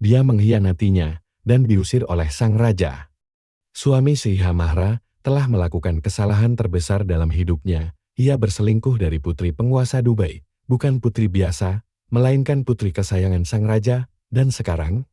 dia mengkhianatinya dan diusir oleh sang raja. Suami Saiha Mahra telah melakukan kesalahan terbesar dalam hidupnya. Ia berselingkuh dari putri penguasa Dubai, bukan putri biasa, melainkan putri kesayangan sang raja, dan sekarang,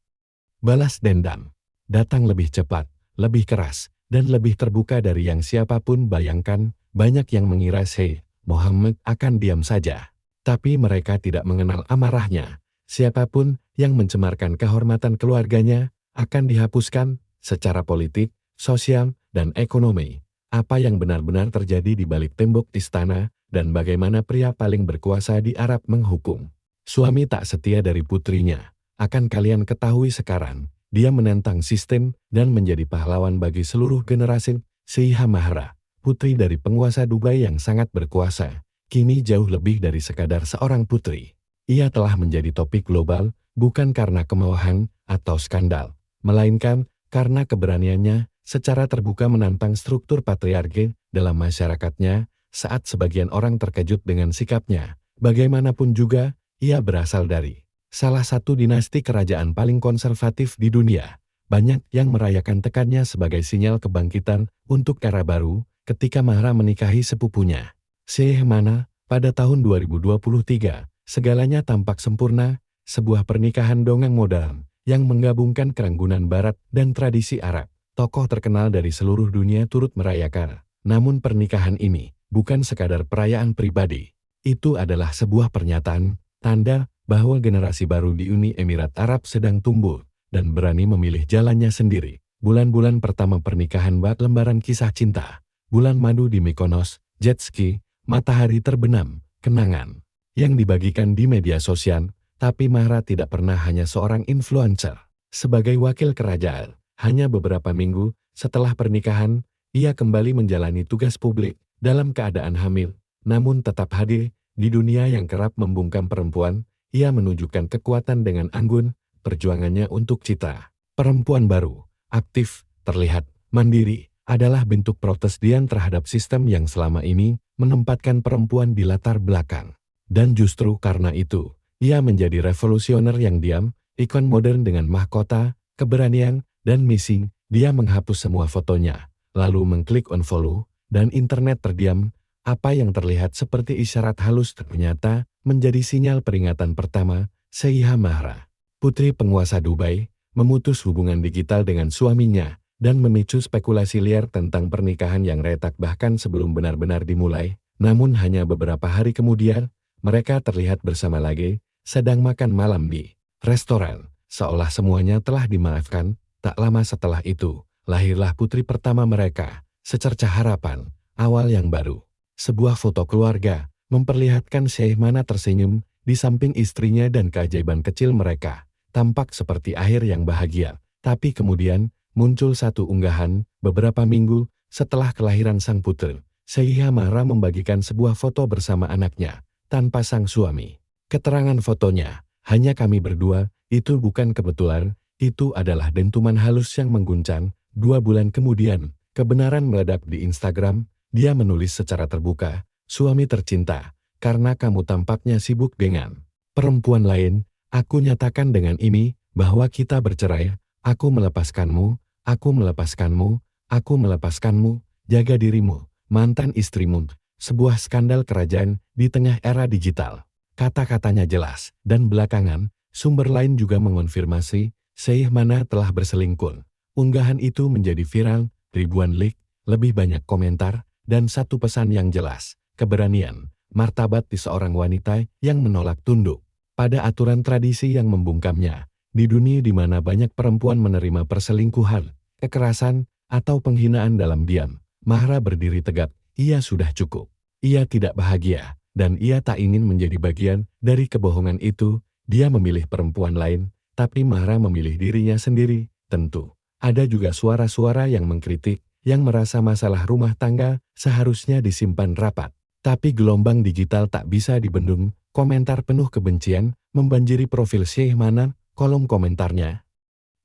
balas dendam datang lebih cepat, lebih keras, dan lebih terbuka dari yang siapapun bayangkan. Banyak yang mengira Syekh Muhammad akan diam saja. Tapi mereka tidak mengenal amarahnya. Siapapun yang mencemarkan kehormatan keluarganya akan dihapuskan secara politik, sosial, dan ekonomi. Apa yang benar-benar terjadi di balik tembok istana, dan bagaimana pria paling berkuasa di Arab menghukum suami tak setia dari putrinya, akan kalian ketahui sekarang. Dia menentang sistem dan menjadi pahlawan bagi seluruh generasi. Saiha Mahra, putri dari penguasa Dubai yang sangat berkuasa, kini jauh lebih dari sekadar seorang putri. Ia telah menjadi topik global, bukan karena kemauan atau skandal, melainkan karena keberaniannya secara terbuka menantang struktur patriarki dalam masyarakatnya. Saat sebagian orang terkejut dengan sikapnya, bagaimanapun juga, ia berasal dari salah satu dinasti kerajaan paling konservatif di dunia. Banyak yang merayakan tekannya sebagai sinyal kebangkitan untuk era baru ketika Mahra menikahi sepupunya, Syekh Mana, pada tahun 2023. Segalanya tampak sempurna, sebuah pernikahan dongeng modern yang menggabungkan keranggunan barat dan tradisi Arab. Tokoh terkenal dari seluruh dunia turut merayakan. Namun pernikahan ini bukan sekadar perayaan pribadi. Itu adalah sebuah pernyataan, tanda bahwa generasi baru di Uni Emirat Arab sedang tumbuh dan berani memilih jalannya sendiri. Bulan-bulan pertama pernikahan bak lembaran kisah cinta, bulan madu di Mykonos, jet ski, matahari terbenam, kenangan yang dibagikan di media sosial. Tapi Mahra tidak pernah hanya seorang influencer. Sebagai wakil kerajaan, hanya beberapa minggu setelah pernikahan, ia kembali menjalani tugas publik dalam keadaan hamil, namun tetap hadir di dunia yang kerap membungkam perempuan. Ia menunjukkan kekuatan dengan anggun, perjuangannya untuk citra perempuan baru, aktif, terlihat, mandiri, adalah bentuk protes dia terhadap sistem yang selama ini menempatkan perempuan di latar belakang. Dan justru karena itu, ia menjadi revolusioner yang diam, ikon modern dengan mahkota, keberanian, dan misi. Dia menghapus semua fotonya, lalu mengklik unfollow, dan internet terdiam. Apa yang terlihat seperti isyarat halus ternyata menjadi sinyal peringatan pertama. Saiha Mahra, putri penguasa Dubai, memutus hubungan digital dengan suaminya dan memicu spekulasi liar tentang pernikahan yang retak bahkan sebelum benar-benar dimulai. Namun hanya beberapa hari kemudian, mereka terlihat bersama lagi, sedang makan malam di restoran, seolah semuanya telah dimaafkan. Tak lama setelah itu, lahirlah putri pertama mereka, secercah harapan, awal yang baru. Sebuah foto keluarga memperlihatkan Syekh Mana tersenyum di samping istrinya dan keajaiban kecil mereka. Tampak seperti akhir yang bahagia. Tapi kemudian muncul satu unggahan beberapa minggu setelah kelahiran sang putri. Saiha Mahra membagikan sebuah foto bersama anaknya tanpa sang suami. Keterangan fotonya, hanya kami berdua, itu bukan kebetulan, itu adalah dentuman halus yang mengguncang. 2 bulan kemudian, kebenaran meledak di Instagram. Dia menulis secara terbuka, suami tercinta, karena kamu tampaknya sibuk dengan perempuan lain, aku nyatakan dengan ini, bahwa kita bercerai, aku melepaskanmu, aku melepaskanmu, aku melepaskanmu, jaga dirimu, mantan istrimu, sebuah skandal kerajaan di tengah era digital. Kata-katanya jelas, dan belakangan, sumber lain juga mengonfirmasi, Syekh Mana telah berselingkuh. Unggahan itu menjadi viral, ribuan like, lebih banyak komentar, dan satu pesan yang jelas, keberanian, martabat di seorang wanita yang menolak tunduk pada aturan tradisi yang membungkamnya. Di dunia di mana banyak perempuan menerima perselingkuhan, kekerasan, atau penghinaan dalam diam, Mahra berdiri tegak. Ia sudah cukup. Ia tidak bahagia, dan ia tak ingin menjadi bagian dari kebohongan itu. Dia memilih perempuan lain, tapi Mahra memilih dirinya sendiri. Tentu, ada juga suara-suara yang mengkritik, yang merasa masalah rumah tangga seharusnya disimpan rapat. Tapi gelombang digital tak bisa dibendung. Komentar penuh kebencian membanjiri profil Syekh Mana. Kolom komentarnya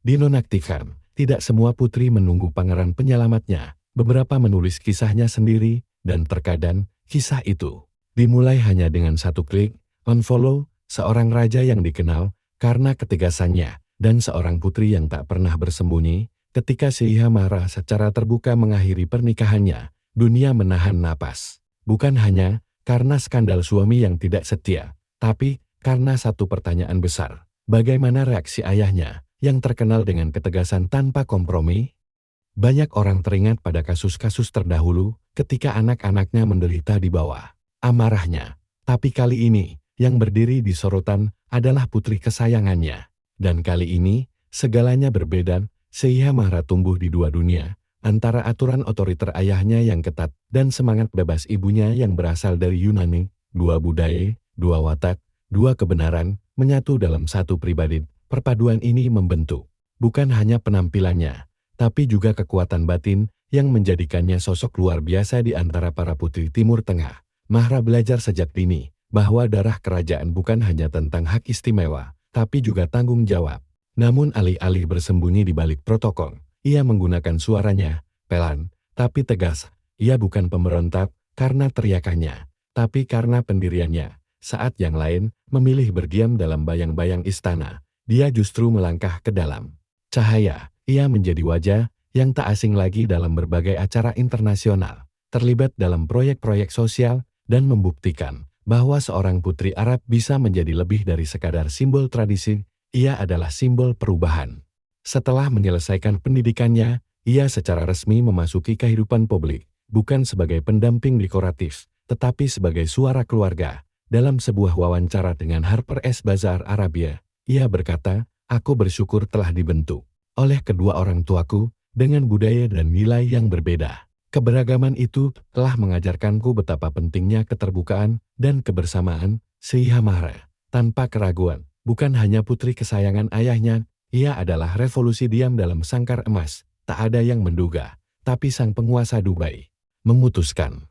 dinonaktifkan. Tidak semua putri menunggu pangeran penyelamatnya. Beberapa menulis kisahnya sendiri, dan terkadang kisah itu dimulai hanya dengan satu klik unfollow seorang raja yang dikenal karena ketegasannya. dan seorang putri yang tak pernah bersembunyi. Ketika Syiha Mahra secara terbuka mengakhiri pernikahannya, dunia menahan napas. Bukan hanya karena skandal suami yang tidak setia, tapi karena satu pertanyaan besar. Bagaimana reaksi ayahnya yang terkenal dengan ketegasan tanpa kompromi? Banyak orang teringat pada kasus-kasus terdahulu ketika anak-anaknya menderita di bawah amarahnya. Tapi kali ini, yang berdiri di sorotan adalah putri kesayangannya. Dan kali ini, segalanya berbeda. Syiha Mahra tumbuh di dua dunia, antara aturan otoriter ayahnya yang ketat dan semangat bebas ibunya yang berasal dari Yunani. Dua budaya, dua watak, dua kebenaran, menyatu dalam satu pribadi. Perpaduan ini membentuk bukan hanya penampilannya, tapi juga kekuatan batin yang menjadikannya sosok luar biasa di antara para putri Timur Tengah. Mahra belajar sejak dini bahwa darah kerajaan bukan hanya tentang hak istimewa, tapi juga tanggung jawab. Namun alih-alih bersembunyi di balik protokol, ia menggunakan suaranya, pelan, tapi tegas. Ia bukan pemberontak karena teriakannya, tapi karena pendiriannya. Saat yang lain memilih berdiam dalam bayang-bayang istana, dia justru melangkah ke dalam cahaya. Ia menjadi wajah yang tak asing lagi dalam berbagai acara internasional, terlibat dalam proyek-proyek sosial, dan membuktikan bahwa seorang putri Arab bisa menjadi lebih dari sekadar simbol tradisi. Ia adalah simbol perubahan. Setelah menyelesaikan pendidikannya, ia secara resmi memasuki kehidupan publik, bukan sebagai pendamping dekoratif, tetapi sebagai suara keluarga. Dalam sebuah wawancara dengan Harper's Bazaar Arabia, ia berkata, "Aku bersyukur telah dibentuk oleh kedua orang tuaku dengan budaya dan nilai yang berbeda. Keberagaman itu telah mengajarkanku betapa pentingnya keterbukaan dan kebersamaan." Syiha Mahra, tanpa keraguan, bukan hanya putri kesayangan ayahnya, ia adalah revolusi diam dalam sangkar emas. Tak ada yang menduga, tapi sang penguasa Dubai memutuskan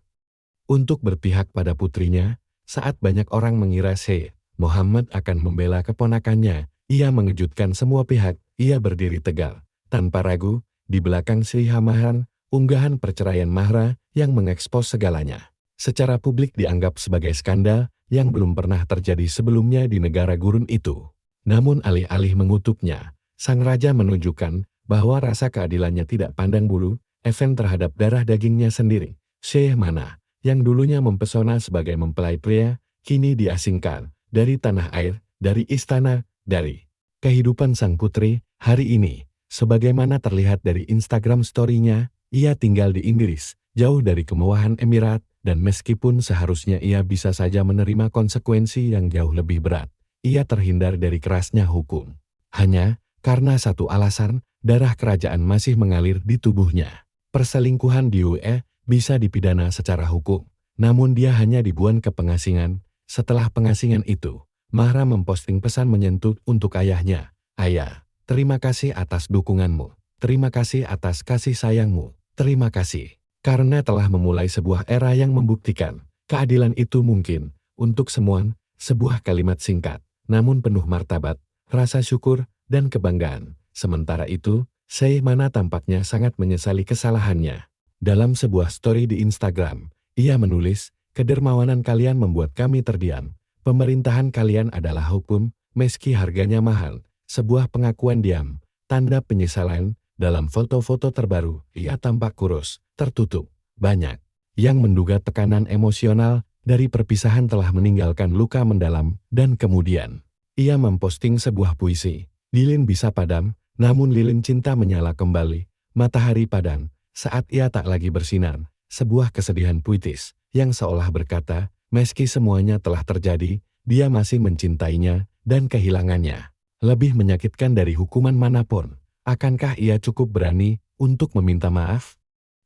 untuk berpihak pada putrinya. Saat banyak orang mengira Syekh Muhammad akan membela keponakannya, ia mengejutkan semua pihak. Ia berdiri tegar, tanpa ragu, di belakang Syiha Mahra. Unggahan perceraian Mahra yang mengekspos segalanya secara publik dianggap sebagai skandal yang belum pernah terjadi sebelumnya di negara gurun itu. Namun alih-alih mengutuknya, sang raja menunjukkan bahwa rasa keadilannya tidak pandang bulu. Event terhadap darah dagingnya sendiri. Syekh Mana, yang dulunya mempesona sebagai mempelai pria, kini diasingkan dari tanah air, dari istana, dari kehidupan sang putri. Hari ini, sebagaimana terlihat dari Instagram story-nya, ia tinggal di Inggris, jauh dari kemewahan Emirat, dan meskipun seharusnya ia bisa saja menerima konsekuensi yang jauh lebih berat, ia terhindar dari kerasnya hukum. Hanya karena satu alasan, darah kerajaan masih mengalir di tubuhnya. Perselingkuhan di UE bisa dipidana secara hukum, namun dia hanya dibuang ke pengasingan. Setelah pengasingan itu, Mahra memposting pesan menyentuh untuk ayahnya. "Ayah, terima kasih atas dukunganmu. Terima kasih atas kasih sayangmu. Terima kasih. Karena telah memulai sebuah era yang membuktikan keadilan itu mungkin untuk semua." Sebuah kalimat singkat, namun penuh martabat, rasa syukur, dan kebanggaan. Sementara itu, Syekh Mana tampaknya sangat menyesali kesalahannya. Dalam sebuah story di Instagram, ia menulis, "Kedermawanan kalian membuat kami terdiam. Pemerintahan kalian adalah hukum, meski harganya mahal." Sebuah pengakuan diam, tanda penyesalan. Dalam foto-foto terbaru, ia tampak kurus, tertutup. Banyak yang menduga tekanan emosional dari perpisahan telah meninggalkan luka mendalam, dan kemudian ia memposting sebuah puisi. "Lilin bisa padam, namun lilin cinta menyala kembali. Matahari padam saat ia tak lagi bersinar." Sebuah kesedihan puitis yang seolah berkata, meski semuanya telah terjadi, dia masih mencintainya, dan kehilangannya lebih menyakitkan dari hukuman manapun. Akankah ia cukup berani untuk meminta maaf?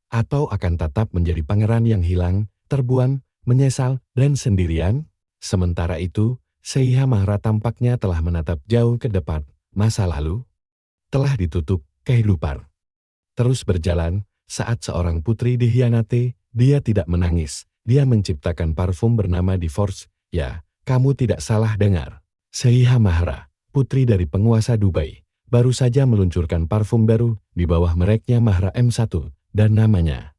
Atau akan tetap menjadi pangeran yang hilang, terbuang, menyesal, dan sendirian? Sementara itu, Syiha Mahra tampaknya telah menatap jauh ke depan. Masa lalu telah ditutup, kehidupan terus berjalan. Saat seorang putri dikhianati, dia tidak menangis. Dia menciptakan parfum bernama Divorce. Ya, kamu tidak salah dengar. Syiha Mahra, putri dari penguasa Dubai, baru saja meluncurkan parfum baru di bawah mereknya Mahra M1, dan namanya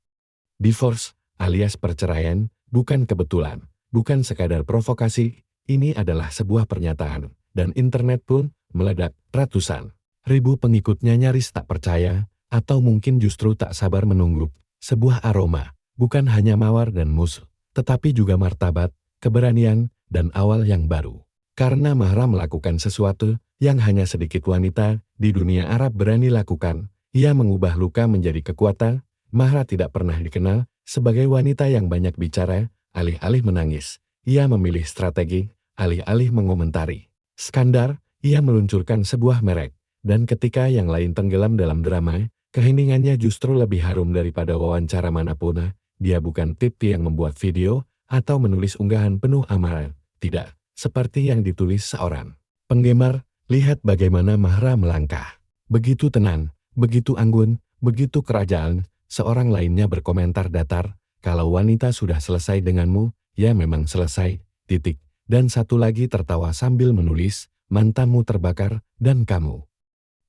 Divorce, alias perceraian. Bukan kebetulan, bukan sekadar provokasi, ini adalah sebuah pernyataan, dan internet pun meledak. Ratusan Ribu pengikutnya nyaris tak percaya, atau mungkin justru tak sabar menunggu sebuah aroma, bukan hanya mawar dan mus, tetapi juga martabat, keberanian, dan awal yang baru. Karena Mahra melakukan sesuatu yang hanya sedikit wanita di dunia Arab berani lakukan, ia mengubah luka menjadi kekuatan. Mahra tidak pernah dikenal sebagai wanita yang banyak bicara, alih-alih menangis. Ia memilih strategi, alih-alih mengomentari skandal, ia meluncurkan sebuah merek. Dan ketika yang lain tenggelam dalam drama, keheningannya justru lebih harum daripada wawancara manapun. Dia bukan tipe yang membuat video atau menulis unggahan penuh amarah. Tidak, seperti yang ditulis seorang penggemar. Lihat bagaimana Mahra melangkah. Begitu tenang, begitu anggun, begitu kerajaan. Seorang lainnya berkomentar datar, kalau wanita sudah selesai denganmu, ya memang selesai, titik. Dan satu lagi tertawa sambil menulis, mantanmu terbakar, dan kamu.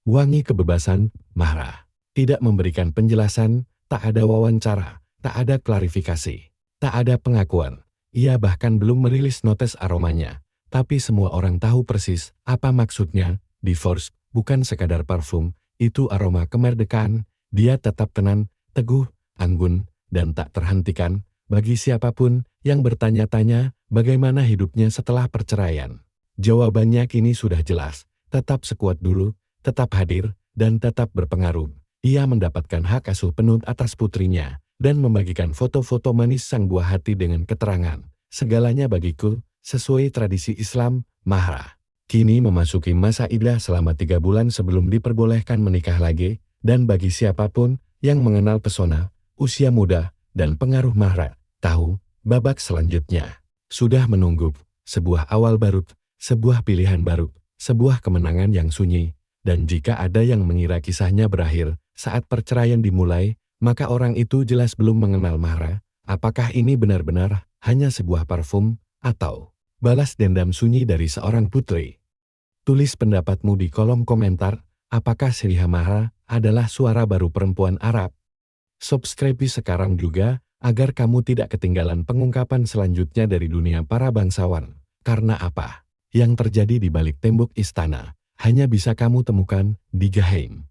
Wangi kebebasan, Mahra. Tidak memberikan penjelasan, tak ada wawancara, tak ada klarifikasi, tak ada pengakuan. Ia bahkan belum merilis notes aromanya. Tapi semua orang tahu persis apa maksudnya. Divorce bukan sekadar parfum, itu aroma kemerdekaan. Dia tetap tenang, teguh, anggun, dan tak terhentikan. Bagi siapapun yang bertanya-tanya bagaimana hidupnya setelah perceraian, jawabannya kini sudah jelas. Tetap sekuat dulu, tetap hadir, dan tetap berpengaruh. Ia mendapatkan hak asuh penuh atas putrinya, dan membagikan foto-foto manis sang buah hati dengan keterangan, segalanya bagiku, sesuai tradisi Islam. Mahra kini memasuki masa iddah selama 3 bulan sebelum diperbolehkan menikah lagi, dan bagi siapapun yang mengenal pesona, usia muda, dan pengaruh Mahra, tahu, babak selanjutnya sudah menunggu, sebuah awal baru, sebuah pilihan baru, sebuah kemenangan yang sunyi. Dan jika ada yang mengira kisahnya berakhir saat perceraian dimulai, maka orang itu jelas belum mengenal Mahra. Apakah ini benar-benar hanya sebuah parfum, atau balas dendam sunyi dari seorang putri? Tulis pendapatmu di kolom komentar. Apakah Sriha Mahra adalah suara baru perempuan Arab? Subscribe sekarang juga, agar kamu tidak ketinggalan pengungkapan selanjutnya dari dunia para bangsawan. Karena apa yang terjadi di balik tembok istana hanya bisa kamu temukan di Geheim.